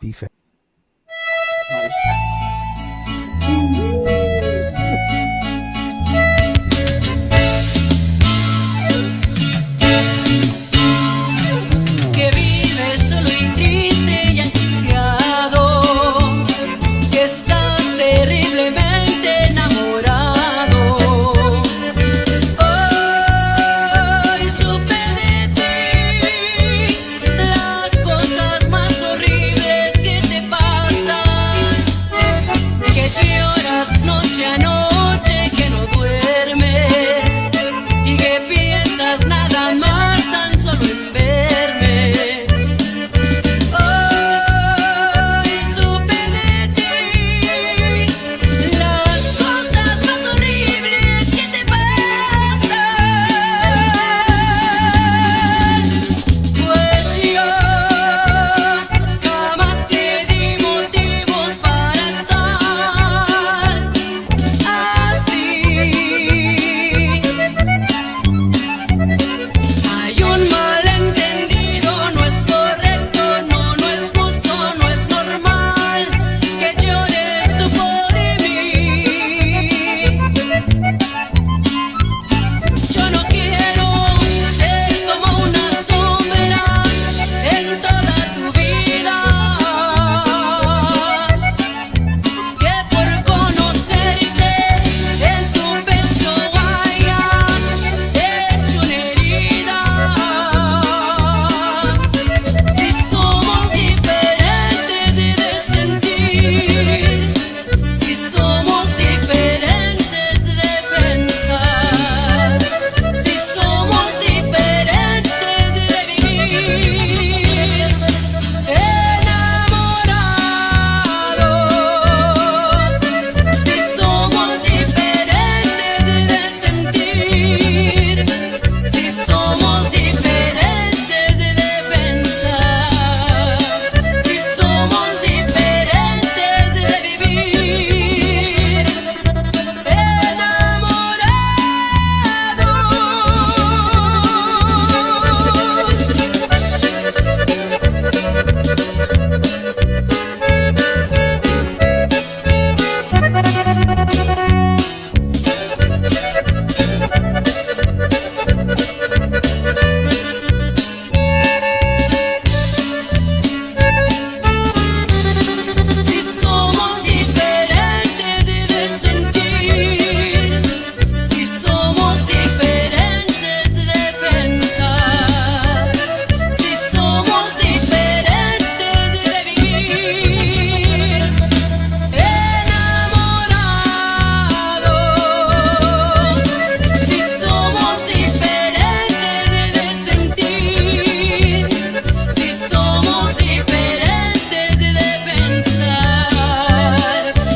Defense. Que vives solo y triste y angustiado, que estás terriblemente enamorado. Hoy supe de ti las cosas más horribles que te pasan, que lloras noche a noche, que no duermes y que piensas nada más tan solo en verme. Hoy supe de ti las cosas más horribles que te pasan, pues yo jamás te di motivos para estar así. Hay un malentendido, no es correcto, no es justo, no es normal que llores tú por mí. Yo no quiero ser como una sombra en toda tu vida, que por conocerte en tu pecho haya hecho una herida. Si somos diferentes de sentir, si somos diferentes de pensar, si somos diferentes de vivir, enamorados, si somos diferentes de sentir, si somos diferentes de pensar, si somos diferentes de vivir, si somos diferentes de sentir, si somos diferentes de pensar, si somos diferentes de vivir, enamorados, si somos diferentes de sentir, si somos diferentes de pensar,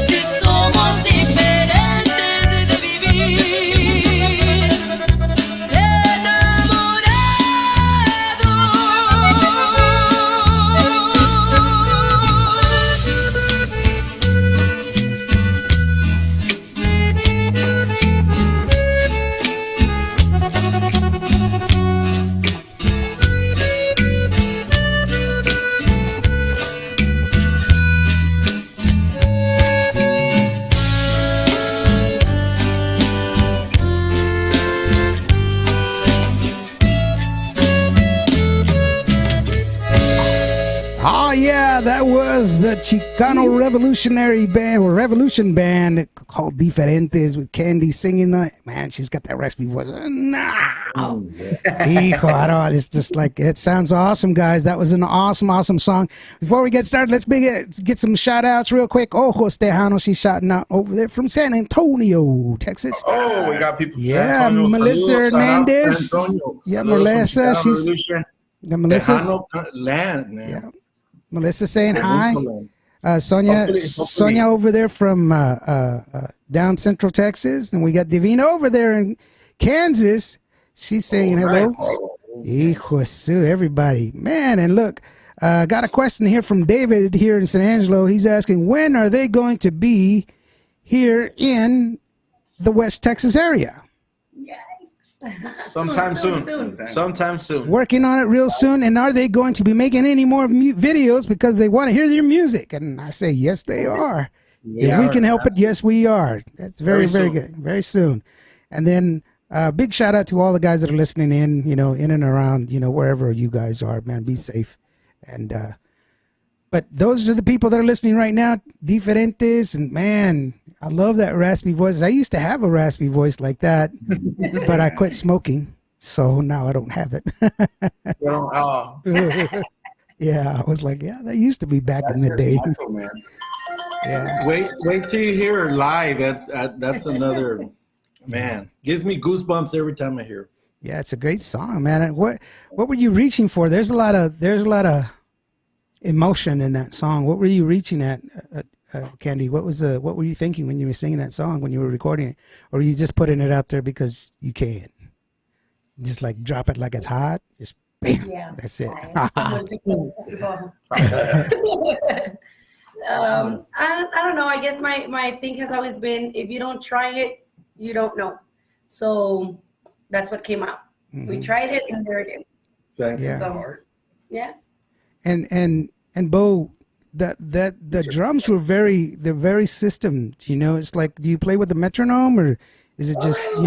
si somos diferentes de vivir, Oh yeah, that was the Chicano Revolutionary Band or Revolution Band called Diferentes with Candy singing. Man, she's got that raspy voice. No, hijo, I don't. It's just like it sounds awesome, guys. That was an awesome song. Before we get started, let's get some shout outs real quick. Ojos Tejano, she's shouting out over there from San Antonio, Texas. Oh, we got people from Yeah, San Antonio. Melissa Saludos, Hernandez. San Antonio. Yeah, Saludos Melissa, from Chicano she's- Revolution. Yeah, Melissa's, Tejano land, man. yeah, Melissa saying hi. Jerusalem. Sonia Hopefully. over there from down Central Texas, and we got Divina over there in Kansas. She's saying hello. Hijo de su, everybody, man. And look, got a question here from David here in San Angelo. He's asking, when are they going to be here in the West Texas area? Sometime soon. soon. Sometime soon. Working on it real soon. And are they going to be making any more videos because they want to hear your music? And I say, yes, they are. If we can help it, yes, we are. That's very, very good. Very soon. And then big shout out to all the guys that are listening in, in and around, wherever you guys are, man. Be safe. And but those are the people that are listening right now, Diferentes. And man, I love that raspy voice. I used to have a raspy voice like that, but I quit smoking. So now I don't have it. Yeah, I was like, yeah, that used to be back in the day. Natural, man. Yeah. Wait till you hear her live. That's another, man. Gives me goosebumps every time I hear it. Yeah, it's a great song, man. And what were you reaching for? There's a lot of emotion in that song. What were you reaching at, Candy? What were you thinking when you were singing that song, when you were recording it? Or were you just putting it out there because you can? Just like drop it like it's hot? Just bam. Yeah. That's it. I don't know. I guess my thing has always been, if you don't try it, you don't know. So that's what came out. Mm-hmm. We tried it, and there it is. Yeah. So, yeah. And Bo, the drums were very systemed. It's like, do you play with the metronome, or is it just I'm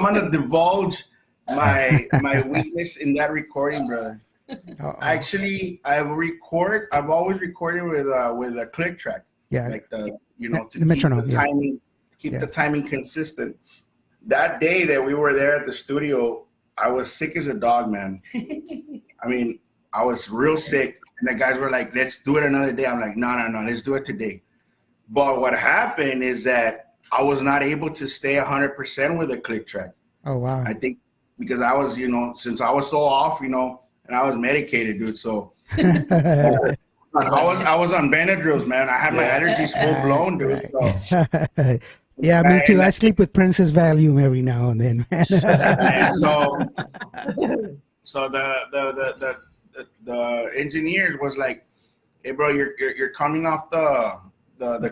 gonna divulge my weakness in that recording, brother. Actually, I've always recorded with a click track. Yeah. Like to the metronome, keep the timing, the timing consistent. That day that we were there at the studio, I was sick as a dog, man. I mean, I was real sick, and the guys were like, "Let's do it another day." I'm like, "No, let's do it today." But what happened is that I was not able to stay 100% with the click track. Oh wow! I think because I was, since I was so off, and I was medicated, dude. So I was on Benadryls, man. I had my allergies full blown, dude. So. Yeah, me too. I sleep with Princess Valium every now and then, man. So the engineers was like, "Hey, bro, you're coming off the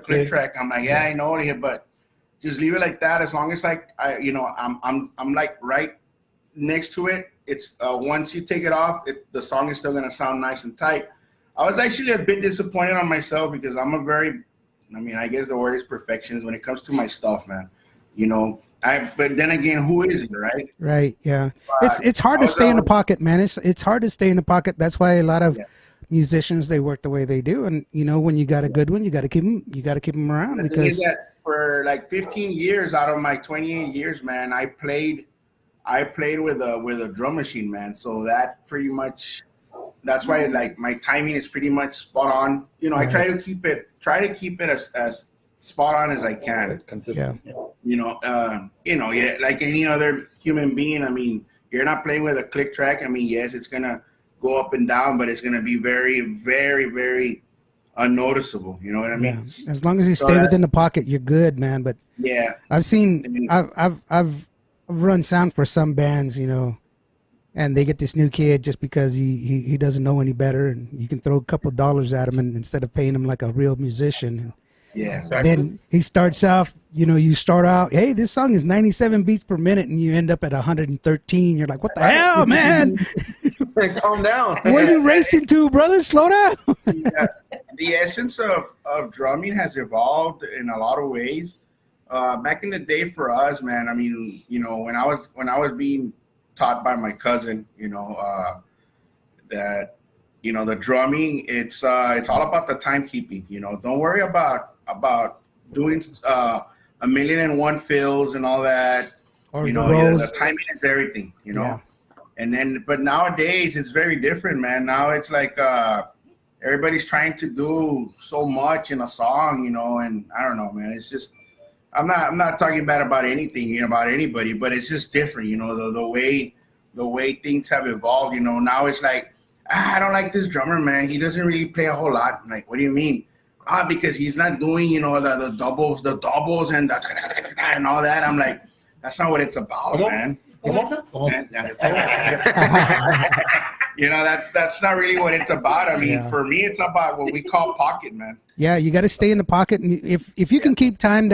click track." I'm like, "Yeah, I know it, but just leave it like that. As long as I'm like right next to it. It's once you take it off, the song is still gonna sound nice and tight." I was actually a bit disappointed on myself because I guess the word is perfectionist when it comes to my stuff, man. But then again, who isn't, right? Right. Yeah. It's hard to stay in the pocket, man. It's hard to stay in the pocket. That's why a lot of musicians, they work the way they do. And when you got a good one, you got to keep them around. The because thing is that for like 15 years out of my 28 years, man, I played with a drum machine, man. So that pretty much, that's why like my timing is pretty much spot on. I try to keep it as spot on as I can. Consistent. Yeah. Like any other human being. I mean, you're not playing with a click track. I mean, yes, it's gonna go up and down, but it's gonna be very, very, very unnoticeable. You know what I mean? Yeah. As long as you stay within the pocket, you're good, man. But yeah, I've run sound for some bands, and they get this new kid just because he doesn't know any better, and you can throw a couple of dollars at him, and instead of paying him like a real musician. And yeah, exactly. then he starts off, you start out, hey, this song is 97 beats per minute, and you end up at 113. You're like, what the hell, man? Calm down. Where are you racing to, brother? Slow down. Yeah. The essence of drumming has evolved in a lot of ways. Back in the day for us, man, I mean, when I was being taught by my cousin, that the drumming, it's all about the timekeeping. Don't worry about doing 1,000,001 fills and all that. Or the timing is everything. Yeah. And then, but nowadays it's very different, man. Now it's like everybody's trying to do so much in a song, and I don't know, man. It's just I'm not talking bad about anything, about anybody, but it's just different, the way things have evolved. Now it's like, I don't like this drummer, man. He doesn't really play a whole lot. I'm like, what do you mean? Because he's not doing, the doubles and and all that. I'm like, that's not what it's about, man. That's not really what it's about. I mean, for me, it's about what we call pocket, man. Yeah, you got to stay in the pocket, and if you can keep time,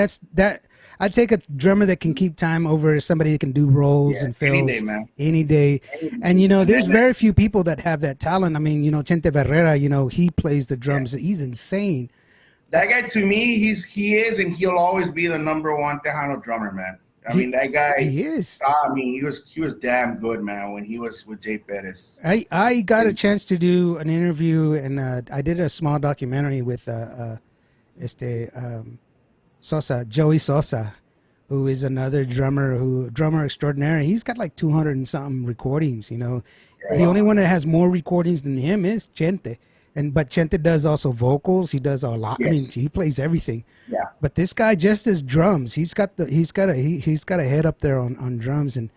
I take a drummer that can keep time over somebody that can do rolls and fills any day, man. any day. And there's very few people that have that talent. I mean, Chente Barrera, he plays the drums. He's insane. That guy, to me, he is, and he'll always be the number one Tejano drummer, man. I mean, that guy. He is. I mean, he was damn good, man, when he was with Jay Perez. I got a chance to do an interview, and I did a small documentary with Sosa, Joey Sosa, who is another drummer extraordinary. He's got like 200 and something recordings. The only one that has more recordings than him is Chente. But Chente does also vocals. He does a lot. Yes. I mean, he plays everything. Yeah. But this guy just does drums. He's got a head up there on drums, and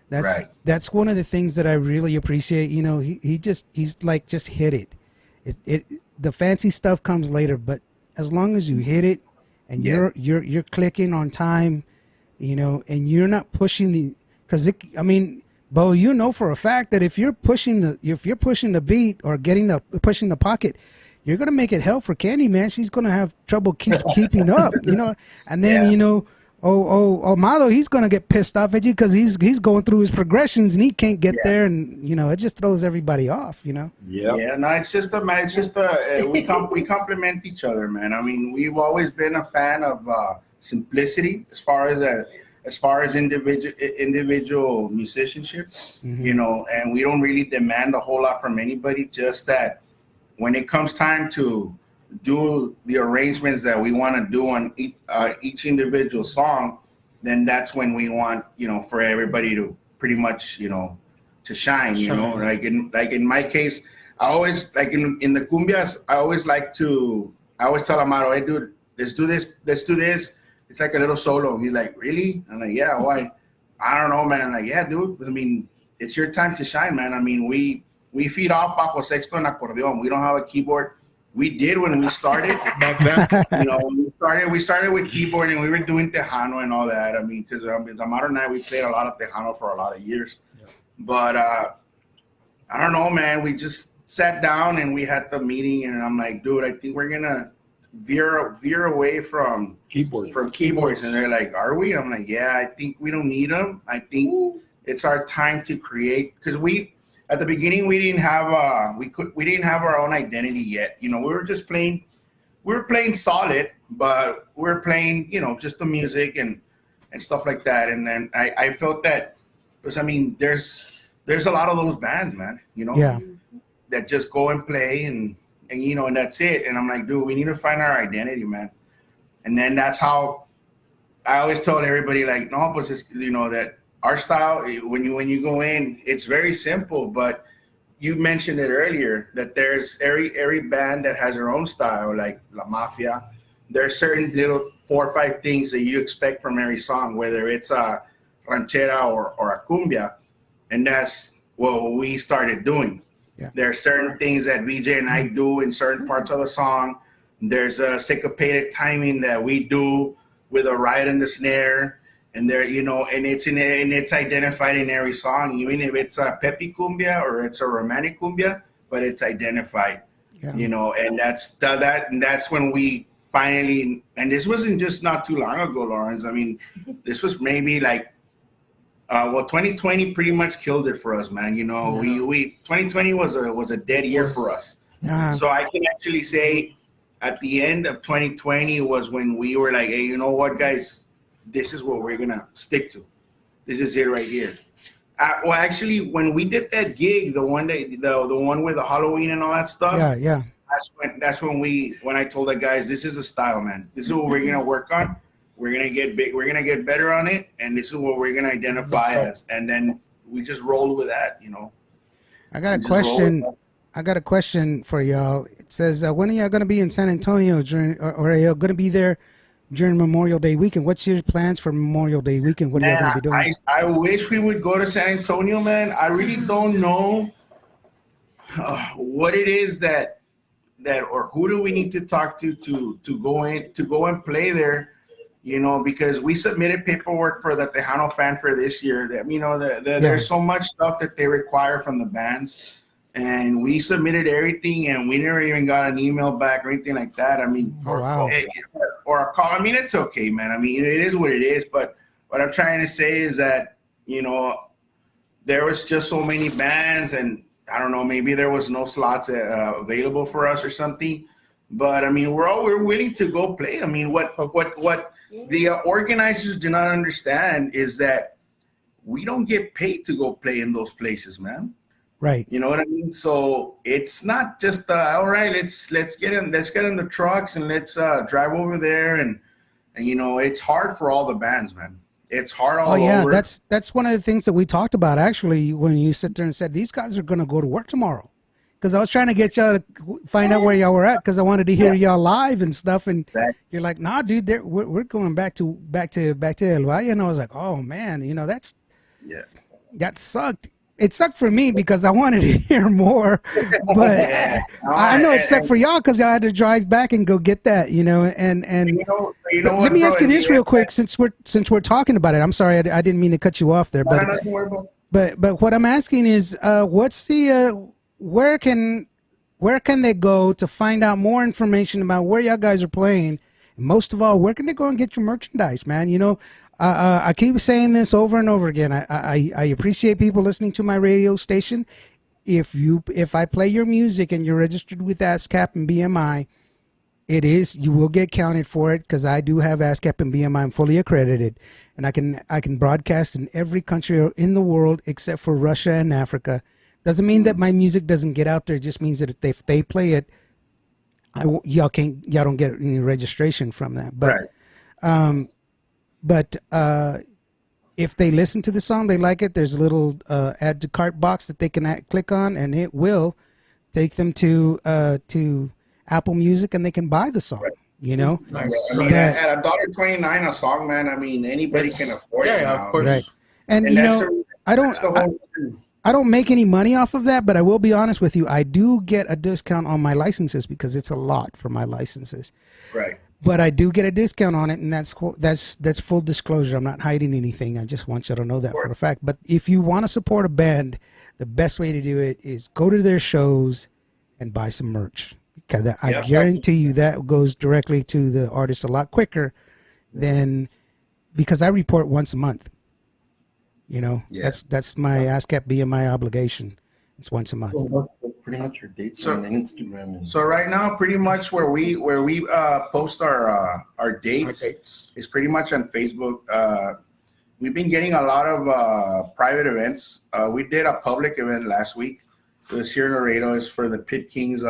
that's one of the things that I really appreciate. He's like, just hit it. The fancy stuff comes later, but as long as you hit it and you're clicking on time, and you're not pushing Bo, for a fact that if you're pushing the beat or pushing the pocket, you're gonna make it hell for Candy, man. She's gonna have trouble keeping up, And then Amado, he's gonna get pissed off at you because he's going through his progressions and he can't get there, and it just throws everybody off, Yeah. Yeah. No, it's just we complement each other, man. I mean, we've always been a fan of simplicity as far as individual musicianship, and we don't really demand a whole lot from anybody. Just that when it comes time to do the arrangements that we want to do on each individual song, then that's when we want, for everybody to pretty much, to shine, like in my case, I always, like in the cumbias, I always tell Amaro, hey dude, let's do this. It's like a little solo. He's like, really? I'm like, yeah, why? I don't know, man. I'm like, yeah, dude. I mean, it's your time to shine, man. I mean, we feed off bajo sexto and acordeon. We don't have a keyboard. We did when we started back then. When we started with keyboard and we were doing Tejano and all that. I mean, because Amaro and I, we played a lot of Tejano for a lot of years. Yeah. But I don't know, man. We just sat down and we had the meeting, and I'm like, dude, I think we're gonna veer away from keyboards. And they're like, are we? I'm like, yeah, I think we don't need them. I think it's our time to create, because at the beginning we didn't have our own identity yet. We were just playing. We were playing solid, but we were playing, just the music and stuff like that. And then I felt that, because I mean, there's a lot of those bands, man. That just go and play and that's it. And I'm like, dude, we need to find our identity, man. And then that's how I always told everybody, like, no, but it's, that our style, when you go in, it's very simple. But you mentioned it earlier that there's every band that has their own style, like La Mafia. There's certain little 4 or 5 things that you expect from every song, whether it's a ranchera or a cumbia, and that's what we started doing. Yeah. There are certain things that VJ and I do in certain parts of the song. There's a syncopated timing that we do with a ride and the snare, and there, and it's identified in every song, even if it's a pepi cumbia or it's a romantic cumbia, but it's identified. Yeah. And that's when we finally, and this wasn't just not too long ago, Lawrence. I mean, this was maybe like. 2020 pretty much killed it for us, man. We 2020 was a dead year for us. So I can actually say at the end of 2020 was when we were like, hey, you know what, guys, this is what we're gonna stick to. This is it right here. Well, actually, when we did that gig, the one with the Halloween and all that stuff. Yeah. That's when I told the guys, this is a style, man. This is what we're gonna work on. We're gonna get big. We're gonna get better on it, and this is what we're gonna identify as. And then we just roll with that, I got a question for y'all. It says, when are y'all gonna be in San Antonio or are y'all gonna be there during Memorial Day weekend? What's your plans for Memorial Day weekend? What are y'all gonna be doing? I wish we would go to San Antonio, man. I really don't know what it is that or who do we need to talk to go and play there. Because we submitted paperwork for the Tejano Fanfare this year. That there's so much stuff that they require from the bands, and we submitted everything, and we never even got an email back or anything like that. I mean, oh, wow. or a call. I mean, it's okay, man. I mean, it is what it is. But what I'm trying to say is that, you know, there was just so many bands, and I don't know, maybe there was no slots available for us or something. But I mean, we're willing to go play. I mean, what the organizers do not understand is that we don't get paid to go play in those places, man. Right. You know what I mean? So it's not just all right. Let's get in the trucks and let's drive over there, and you know, it's hard for all the bands, man. It's hard all over. That's one of the things that we talked about actually when you sit there and said these guys are going to go to work tomorrow, because I was trying to get y'all to find out where y'all were at, because I wanted to hear y'all live and stuff, and you're like, nah, dude, we're going back to El Valle, and I was like, oh man, you know, that sucked. It sucked for me because I wanted to hear more, but I know it sucked for y'all because y'all had to drive back and go get that, you know. And you know let me ask you this real quick, since we're talking about it. I'm sorry, I didn't mean to cut you off there, but what I'm asking is, what's the where can they go to find out more information about where y'all guys are playing, and most of all, where can they go and get your merchandise, man? You know. I keep saying this over and over again. I appreciate people listening to my radio station. If I play your music and you're registered with ASCAP and BMI, you will get counted for it, because I do have ASCAP and BMI. I'm fully accredited, and I can broadcast in every country in the world except for Russia and Africa. Doesn't mean that my music doesn't get out there. It just means that if they play it, y'all don't get any registration from that. But But if they listen to the song, they like it, there's a little add to cart box that they can click on, and it will take them to Apple Music, and they can buy the song. You know, I mean, at $1.29 a song, man. I mean, anybody can afford it. Yeah, of course. Right. And you know, I don't make any money off of that, but I will be honest with you, I do get a discount on my licenses because it's a lot for my licenses. Right. But I do get a discount on it, and that's full disclosure. I'm not hiding anything. I just want you to know that for a fact. But if you want to support a band, the best way to do it is go to their shows and buy some merch. Because I guarantee you that goes directly to the artist a lot quicker than, because I report once a month. You know, that's my ASCAP BMI obligation. It's once a month. Pretty much your dates on Instagram. So right now, pretty much where we post our dates is pretty much on Facebook. We've been getting a lot of private events. We did a public event last week. It was here in Laredo. It's for the Pit Kings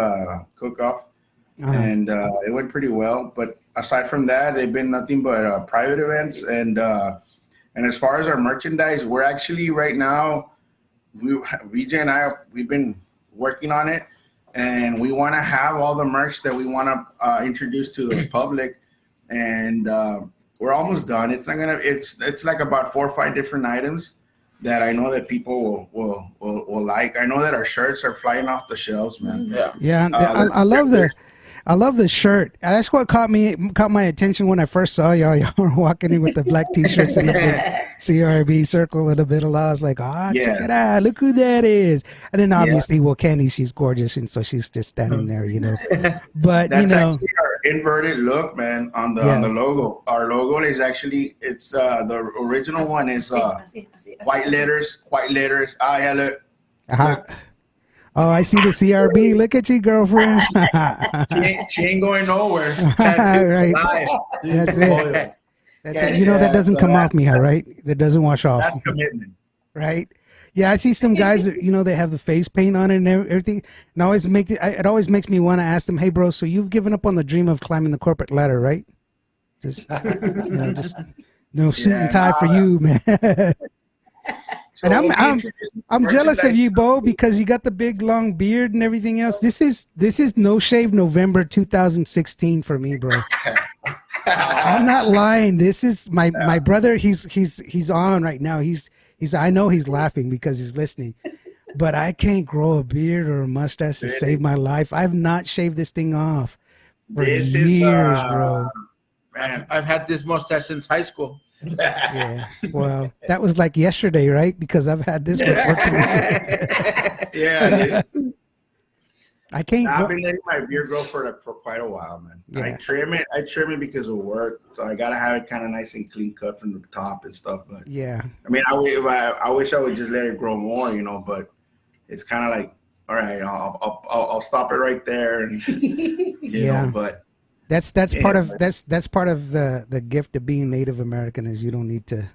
cook-off, and it went pretty well. But aside from that, they've been nothing but private events. And as far as our merchandise, we're actually right now, VJ and I, we've been working on it, and we want to have all the merch that we want to introduce to the public, and we're almost done. It's like about 4 or 5 different items that I know that people will like. I know that our shirts are flying off the shelves, man. I love the shirt. That's what caught my attention when I first saw y'all. Y'all were walking in with the black t-shirts and the big CRB circle in the middle. I was like, check it out. Look who that is. And then obviously, Candy, she's gorgeous, and so she's just standing there, you know. But that's actually our inverted look, man, on the logo. Our logo is actually, it's the original one is white letters. Look. Oh, I see the CRB. Look at you, girlfriend. she ain't going nowhere. Right. That's it. That's it. You know, that doesn't come off me, right? That doesn't wash off. That's commitment. Right? Yeah, I see some guys that, you know, they have the face paint on it and everything. And it always makes me want to ask them, hey, bro, so you've given up on the dream of climbing the corporate ladder, right? Just, you know, just no suit and tie for you, man. So and I'm jealous of you, Bo, because you got the big long beard and everything else. This is No Shave November 2016 for me, bro. I'm not lying. This is my brother. He's on right now. He's I know he's laughing because he's listening, but I can't grow a beard or a mustache to save my life. I've not shaved this thing off for years, bro. Man, I've had this mustache since high school. Yeah, well, that was like yesterday, right? Because I've had this one for 2 years. Yeah. I can't. I've been letting my beard grow for quite a while, man. Yeah. I trim it because of work, so I gotta have it kind of nice and clean cut from the top and stuff. But Yeah. I mean, I wish I would just let it grow more, you know. But it's kind of like, all right, I'll stop it right there, and you know. But that's part of that's part of the gift of being Native American is you don't need to.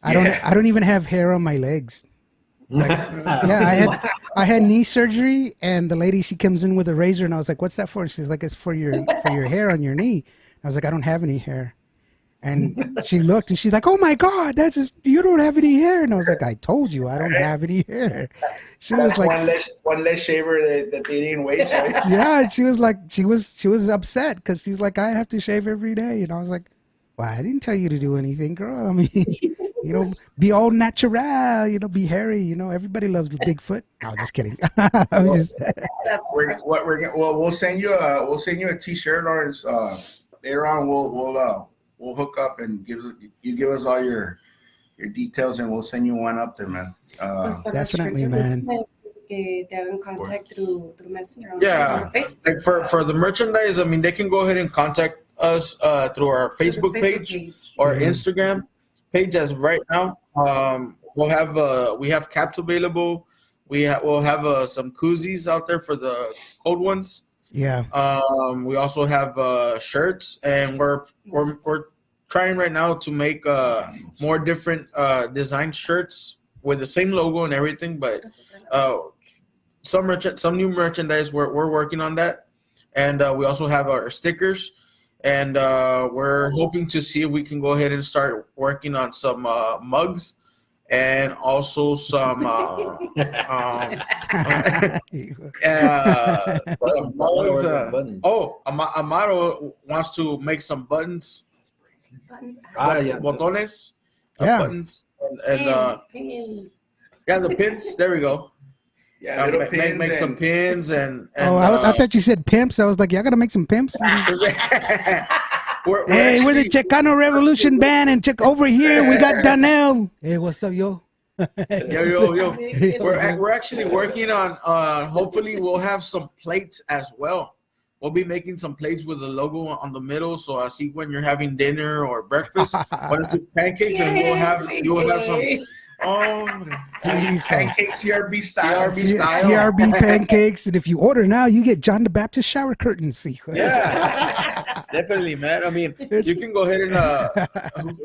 I don't even have hair on my legs. Like, yeah, I had knee surgery, and the lady, she comes in with a razor, and I was like, "What's that for?" She's like, "It's for your hair on your knee." I was like, "I don't have any hair," and she looked, and she's like, "Oh my God, that's just you don't have any hair," and I was like, "I told you I don't have any hair." She was like, one less shaver that they didn't waste, right? yeah, and she was like, she was upset because she's like, "I have to shave every day," and I was like, "Well, I didn't tell you to do anything, girl. I mean." You know, be all natural. You know, be hairy. You know, everybody loves the Bigfoot. No, just kidding. I was just. We'll send you a T-shirt, Lawrence. Later on, we'll hook up and give us all your details, and we'll send you one up there, man. Definitely, man. They are in contact through Messenger. Yeah, Facebook. like for the merchandise, I mean, they can go ahead and contact us through our Facebook page or Instagram page. As right now, we have caps available. We'll have some koozies out there for the cold ones. Yeah. We also have shirts, and we're trying right now to make more different design shirts with the same logo and everything, but some new merchandise. We're working on that, and we also have our stickers, and we're hoping to see if we can go ahead and start working on some mugs, and also some mugs. Amaro wants to make some buttons, botones, buttons, and pins. yeah, the pins. There we go. Yeah, make some pins and I thought you said pimps. I was like, y'all gotta make some pimps. we're the Chicano Revolution Band, and check over here. We got Donnell. Hey, what's up, yo? Yo. We're actually working on. Hopefully, we'll have some plates as well. We'll be making some plates with the logo on the middle, so I see when you're having dinner or breakfast, one or two pancakes, and you will have some. Oh, pancake CRB style. CRB pancakes, and if you order now, you get John the Baptist shower curtains. See, yeah, definitely, man. I mean, you can go ahead and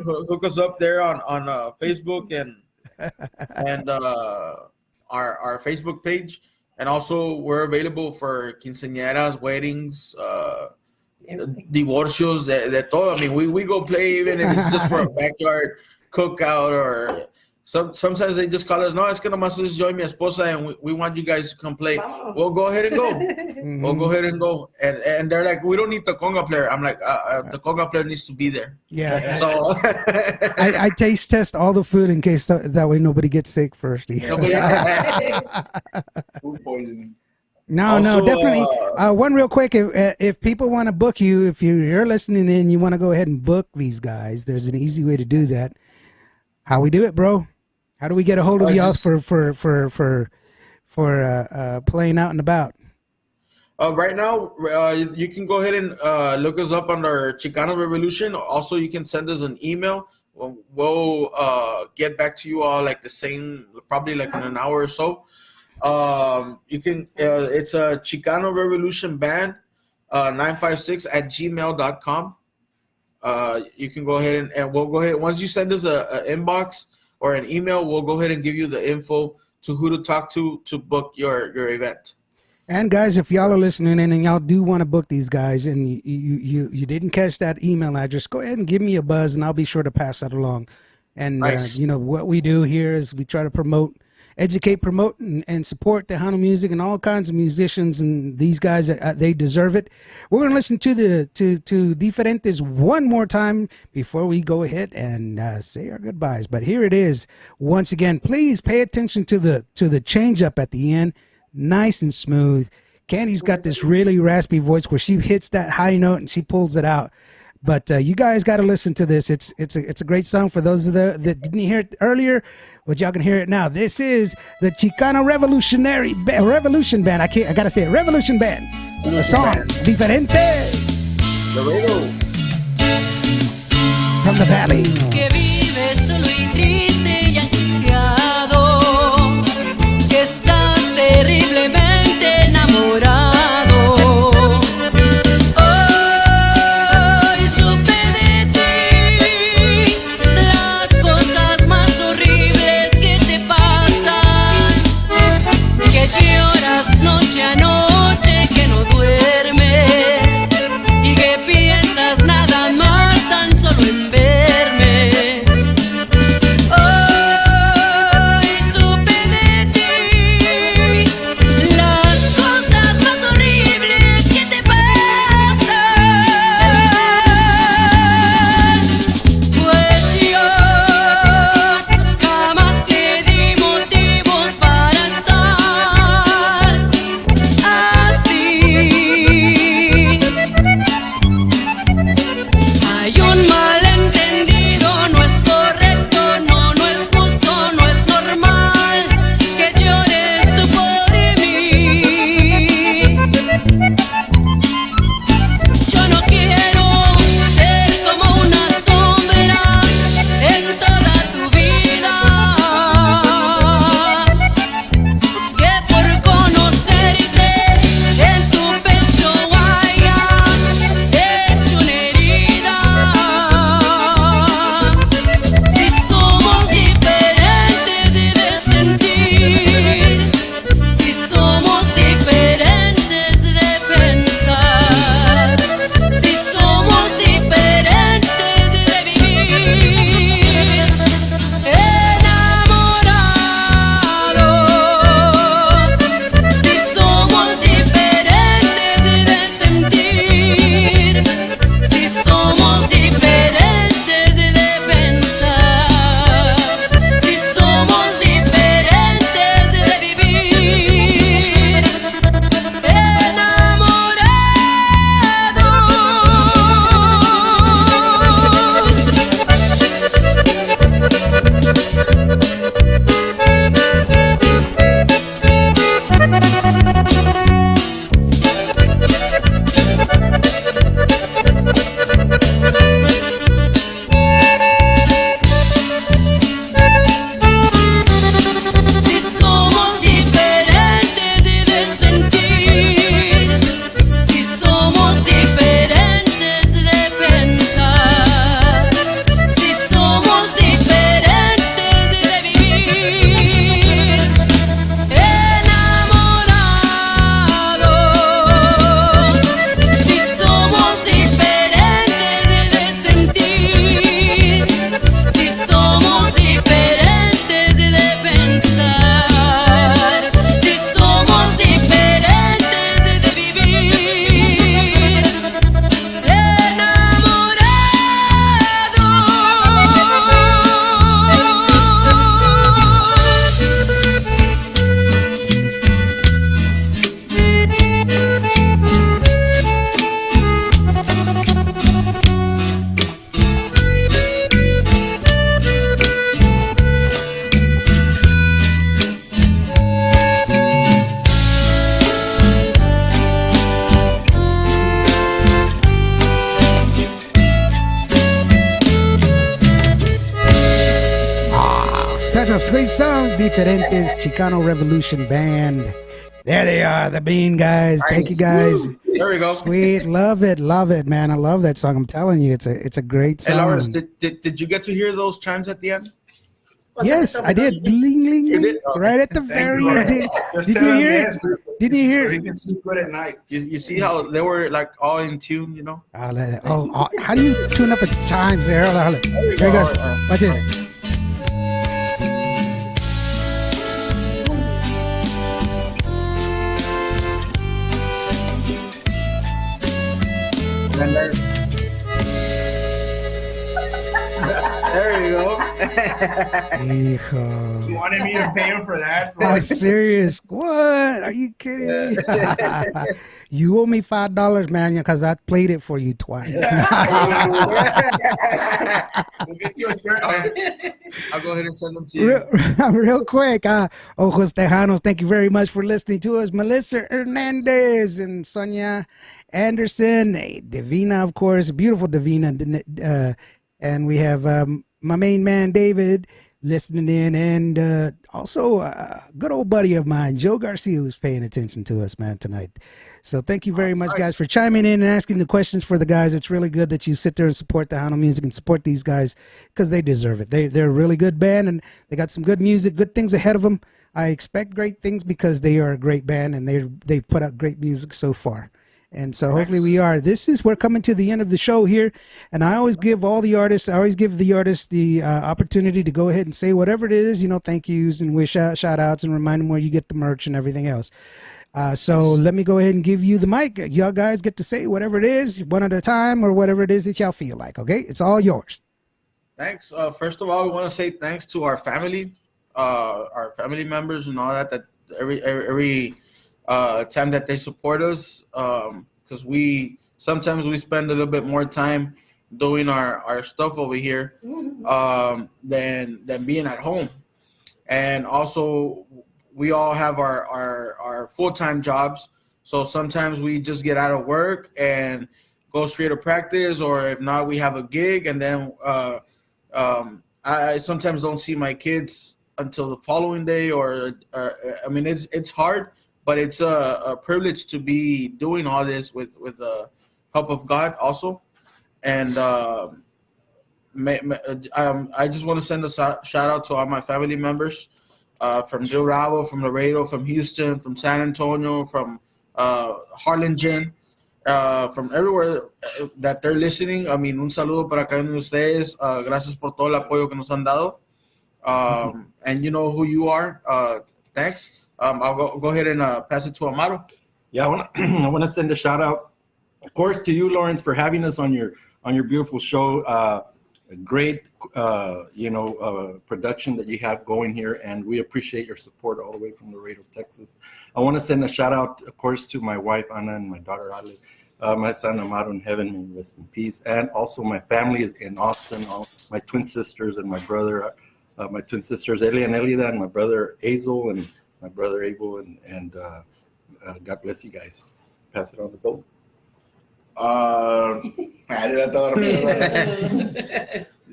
hook us up there on Facebook and our Facebook page, and also we're available for quinceañeras, weddings, divorcios, de todo. I mean, we go play even if it's just for a backyard cookout or. Sometimes they just call us, no, es que nomás es yo y mi esposa, and we want you guys to come play. We'll go ahead and go. Mm-hmm. We'll go ahead and go. And they're like, we don't need the conga player. I'm like, the conga player needs to be there. Yeah. So I taste test all the food in case that way nobody gets sick first. Food poisoning. No, definitely. One real quick, if people want to book you, if you're listening in, you want to go ahead and book these guys, there's an easy way to do that. How we do it, bro? How do we get a hold of y'all for playing out and about? Right now, you can go ahead and look us up under Chicano Revolution. Also, you can send us an email. We'll get back to you all like the same, probably like in an hour or so. You can. It's a Chicano Revolution Band 956@gmail.com. You can go ahead and we'll go ahead. Once you send us an inbox or an email, we'll go ahead and give you the info to who to talk to book your event. And guys, if y'all are listening in and y'all do want to book these guys and you didn't catch that email address, go ahead and give me a buzz and I'll be sure to pass that along. And nice. What we do here is we try to educate, promote, and support Tejano music and all kinds of musicians, and these guys, they deserve it. We're going to listen to Diferentes one more time before we go ahead and say our goodbyes. But here it is once again. Please pay attention to the change up at the end, nice and smooth. Candy's got this really raspy voice where she hits that high note and she pulls it out. But you guys got to listen to this. It's a great song for those of that didn't hear it earlier, but y'all can hear it now. This is the Chicano Revolution Band. I gotta say it, Revolution Band. The song Diferentes Laredo. from the Valley. Que vives solo y triste y angustiado, que estás terriblemente enamorado. Hoy supe de ti las cosas más horribles que te pasan, que lloras noche a noche, que no duermes y que piensas nada más tan solo en verme. Hoy supe de ti las cosas más horribles que te pasan, pues yo jamás te di motivos para estar así. Hay un malentendido, no es correcto, no es justo, no es normal que llores tú por mí. Yo no quiero ser como una sombra en toda tu vida, que por conocerte en tu pecho haya hecho una herida. Si somos diferentes de sentir, si somos diferentes de pensar, si somos diferentes de vivir, enamorados, si somos diferentes de sentir, si somos diferentes de pensar, si somos diferentes de vivir, si somos diferentes de sentir, si somos diferentes de pensar, si somos diferentes de vivir, enamorados, si somos diferentes de sentir, si somos diferentes de pensar, si somos diferentes de vivir, Such a sweet song, Diferentes Chicano Revolution Band. There they are, the Bean guys. Thank you guys. There we go. Sweet, love it, man. I love that song. I'm telling you, it's a great Hey, song. Lawrence, did you get to hear those chimes at the end? Yes, I did. Bling, ling, You ling. did? Okay. Right at the Thank very you, end. Lord. Just Did tell you him hear yes, it? Did you hear so he it? can sleep good at night. You see how they were like all in tune, you know? How do you tune up the chimes there? Hold on. Here it goes. Watch this. And then There you go. Hijo. you wanted me to pay him for that? I'm serious. What? Are you kidding me? You owe me $5, man, because I played it for you twice. We'll get you a shirt. I'll go ahead and send them to you. Real quick, Ojos Tejanos, thank you very much for listening to us. Melissa Hernandez and Sonia Anderson, Divina, of course, beautiful Divina, and we have my main man David listening in, and also a good old buddy of mine, Joe Garcia, who's paying attention to us, man, tonight. So thank you very much, guys, for chiming in and asking the questions for the guys. It's really good that you sit there and support the Tejano music and support these guys because they deserve it. They're a really good band, and they got some good music, good things ahead of them. I expect great things because they are a great band, and they've put out great music so far. And so hopefully we are. We're coming to the end of the show here. And I always give the artists the opportunity to go ahead and say whatever it is, thank yous and wish shout outs and remind them where you get the merch and everything else. So let me go ahead and give you the mic. Y'all guys get to say whatever it is, one at a time, or whatever it is that y'all feel like. Okay. It's all yours. Thanks. First of all, we want to say thanks to our family members and all that every time that they support us, because sometimes we spend a little bit more time doing our stuff over here than being at home. And also we all have our full-time jobs, so sometimes we just get out of work and go straight to practice, or if not, we have a gig, and then I sometimes don't see my kids until the following day, or I mean, it's hard, but it's a privilege to be doing all this with the help of God also. And I just want to send a shout out to all my family members from Rio Bravo, from Laredo, from Houston, from San Antonio, from Harlingen, from everywhere that they're listening. I mean, un saludo para cada uno de ustedes. Gracias por todo el apoyo que nos han dado. And you know who you are. Thanks. I'll go ahead and pass it to Amaro. Yeah, I want to send a shout out, of course, to you, Lawrence, for having us on your beautiful show. A great, production that you have going here, and we appreciate your support all the way from Laredo, Texas. I want to send a shout out, of course, to my wife Ana and my daughter Ale, my son Amaro in heaven, may he rest in peace, and also my family is in Austin, all my twin sisters and my brother, my twin sisters Elia and Elida, and my brother Azel and my brother Abel, and God bless you guys. Pass it on to Bill.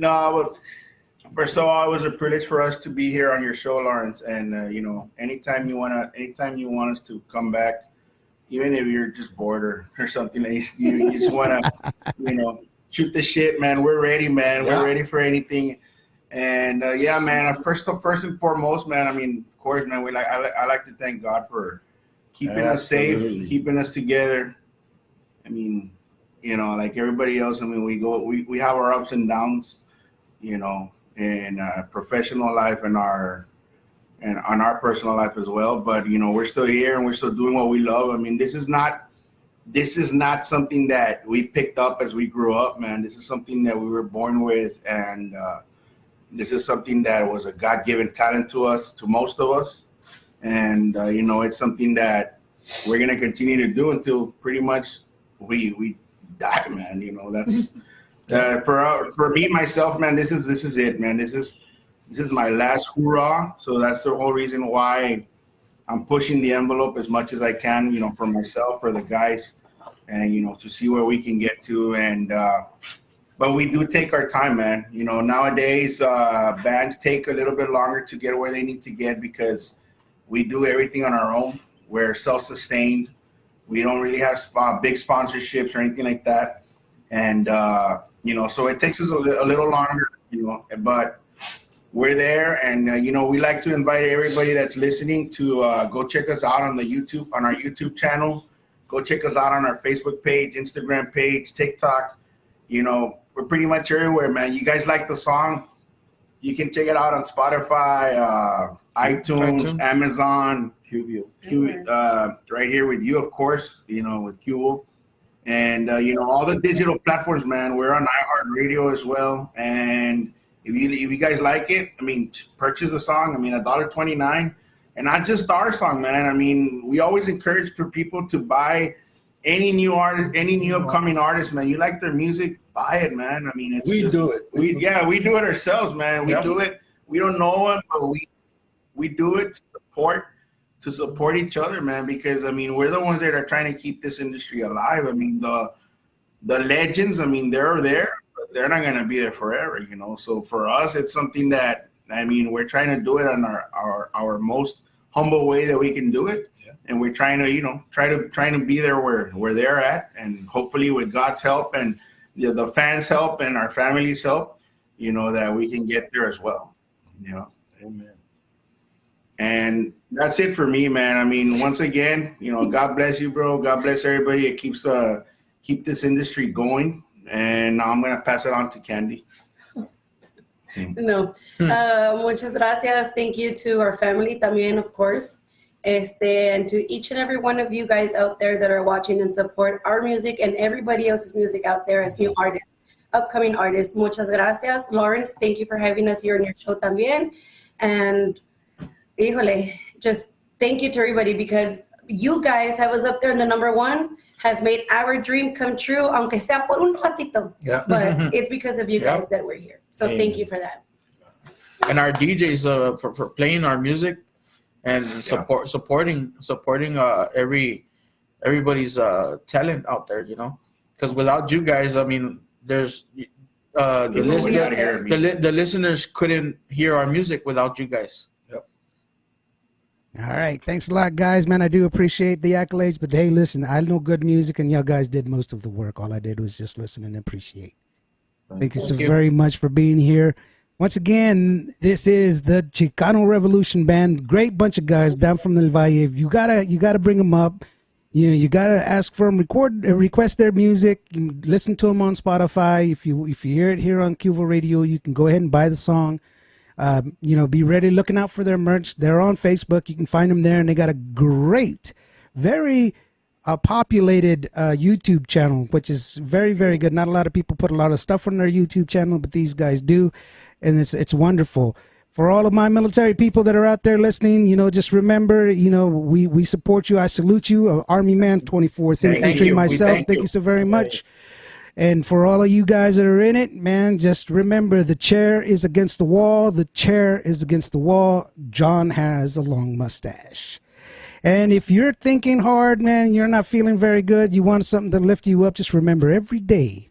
No, but first of all, it was a privilege for us to be here on your show, Lawrence. And anytime you want us to come back, even if you're just bored or something, you just want to, shoot the shit, man. We're ready, man. We're ready for anything. And yeah, man. First and foremost, man. I mean, of course, man. I like to thank God for keeping us safe, keeping us together. I mean, like everybody else. I mean, we have our ups and downs, in professional life and on our personal life as well. But we're still here and we're still doing what we love. I mean, this is not something that we picked up as we grew up, man. This is something that we were born with, and this is something that was a God-given talent to us, to most of us. And it's something that we're gonna continue to do until pretty much we die, man. That's for me myself, man. This is it, man. This is my last hoorah. So that's the whole reason why I'm pushing the envelope as much as I can, for myself, for the guys, and to see where we can get to. And but we do take our time, man. Nowadays bands take a little bit longer to get where they need to get because we do everything on our own. We're self-sustained. We don't really have big sponsorships or anything like that. And, so it takes us a little longer, but we're there. And, we like to invite everybody that's listening to go check us out on our YouTube channel. Go check us out on our Facebook page, Instagram page, TikTok. We're pretty much everywhere, man. You guys like the song? You can check it out on Spotify, iTunes, Amazon, right here with you, of course, with Qable. And, all the digital platforms, man. We're on iHeartRadio as well. And if you guys like it, I mean, purchase the song. I mean, $1.29. And not just our song, man. I mean, we always encourage for people to buy any new artist, any new upcoming artist, man, you like their music, buy it, man. I mean, it's We just, do it. we do it ourselves, man. We Yeah. do it. We don't know them, but we do it to support each other, man. Because I mean, we're the ones that are trying to keep this industry alive. I mean, the legends, I mean, they're there, but they're not gonna be there forever, you know. So for us, it's something that, I mean, we're trying to do it on our most humble way that we can do it. Yeah. And we're trying to, you know, trying to be there where they're at, and hopefully with God's help and the fans' help and our family's help, you know, that we can get there as well, you know. Amen. And that's it for me, man. I mean, once again, you know, God bless you, bro. God bless everybody. It keeps keep this industry going. And now I'm gonna pass it on to Candy. No. Muchas gracias. Thank you to our family también, of course. And to each and every one of you guys out there that are watching and support our music and everybody else's music out there as new artists, upcoming artists. Muchas gracias. Lawrence, thank you for having us here on your show también. And híjole, just thank you to everybody, because you guys have us up there in the #1, has made our dream come true, aunque sea por un ratito. Yeah. But it's because of you Yeah. guys that we're here. So thank you for that. And our DJs for playing our music and supporting everybody's talent out there, you know. Because without you guys, I mean, there's the listeners couldn't hear our music without you guys. All right. Thanks a lot, guys. Man, I do appreciate the accolades. But hey, listen, I know good music, and y'all guys did most of the work. All I did was just listen and appreciate. Thank you so very much for being here. Once again, this is the Chicano Revolution Band. Great bunch of guys down from the Valle. You gotta bring them up. You gotta ask for them, request their music. You listen to them on Spotify. If you hear it here on Cuvo Radio, you can go ahead and buy the song. Be ready, looking out for their merch. They're on Facebook. You can find them there, and they got a great, very populated YouTube channel, which is very, very good. Not a lot of people put a lot of stuff on their YouTube channel, but these guys do, and it's wonderful. For all of my military people that are out there listening, just remember, we support you. I salute you, Army Man 24th Infantry myself. Thank you so very much. And for all of you guys that are in it, man, just remember, the chair is against the wall. The chair is against the wall. John has a long mustache. And if you're thinking hard, man, you're not feeling very good, you want something to lift you up, just remember, every day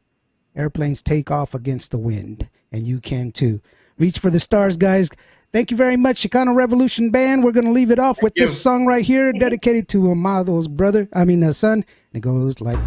airplanes take off against the wind, and you can too. Reach for the stars, guys. Thank you very much, Chicano Revolution Band. We're going to leave it off with this song right here, dedicated to Amado's son. It goes like...